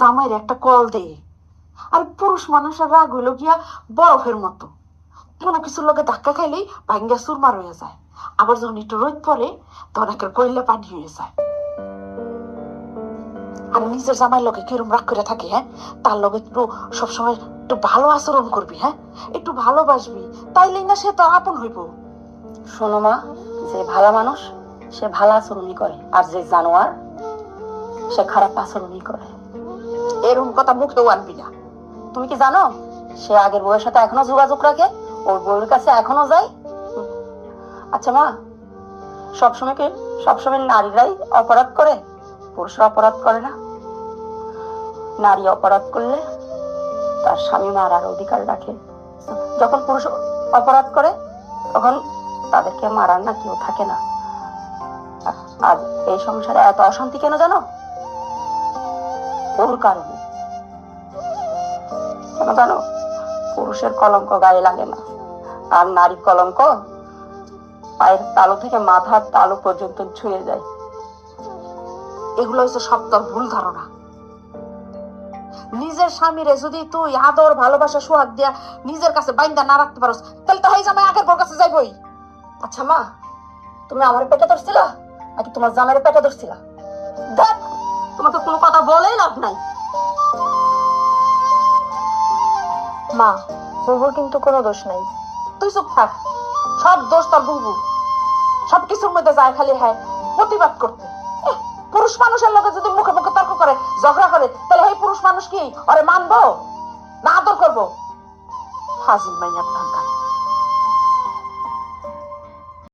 জামাইয়ের একটা কল দে। আর পুরুষ মানুষের রাগ হইল গিয়া বরফের মতো, কোনো কিছুর লগে ধাক্কা খাইলেই ভাঙ্গা চুরমার হয়ে যায়। আবার যখন একটু রোদ পড়ে তখন একটা কইলে পানি হয়ে যায়। আর নিজের জামাইয়ের লগে কিরম রাগ করে থাকে, হ্যাঁ, তার লগে একটু সবসময় একটু ভালো আচরণ করবি, হ্যাঁ, একটু ভালোবাসবি, তাইলেই না সে তোর আপন হইব। শোনো মা, যে ভালো মানুষ সে ভালো আচরণই করে, আর যে জানোয়ার সে খারাপ আচরণই করে। এরকম কথা মুখেও আনবি না। তুমি কি জানো সে আগের বউয়ের সাথে এখনো যোগাযোগ রাখে, ওর বউয়ের কাছে এখনো যায়? আচ্ছা মা, সবসময় নারীরাই অপরাধ করে, পুরুষরা অপরাধ করে না? নারী অপরাধ করলে তার স্বামী মারার অধিকার রাখে। যখন পুরুষ অপরাধ করে তখন তাদেরকে মারার না কেউ থাকে না। আর এই সংসারে এত অশান্তি কেন জানো? ওর কারণে। কেন জানো? পুরুষের কলঙ্ক গায়ে লাগে না, আর নারীর কলঙ্ক পায়ের তালু থেকে মাথার তালু পর্যন্ত ছুঁয়ে যায়। এগুলো হচ্ছে সব তোর ভুল ধারণা। নিজের স্বামীরে যদি তুই আদর ভালোবাসা সোহাগ দিয়া নিজের কাছে বাইন্দা না রাখতে পারস, তাহলে তো হয়ে জামাই আগের বর কাছে যাইবই। আচ্ছা মা, তুমি আমার পেটে ধরছিলা নাকি তোমার জামাইয়ের পেটে ধরছিলা? দেখ, তোমাকে কোনো কথা বলেই লাভ নাই। মা, বুবুর কিন্তু কোনো দোষ নাই। তুই চুপ থাক, সব দোষ তোর বুবু। সবকিছুর মধ্যে যায় খালি হ্যাঁ প্রতিবাদ করতে। পুরুষ মানুষের লোকে যদি মুখে মুখে তর্ক করে, ঝগড়া করে, তাহলে এই পুরুষ মানুষ কি ওরে মানবো না আদর করবো? ফাজিল মাইয়া ভাঙ্গা।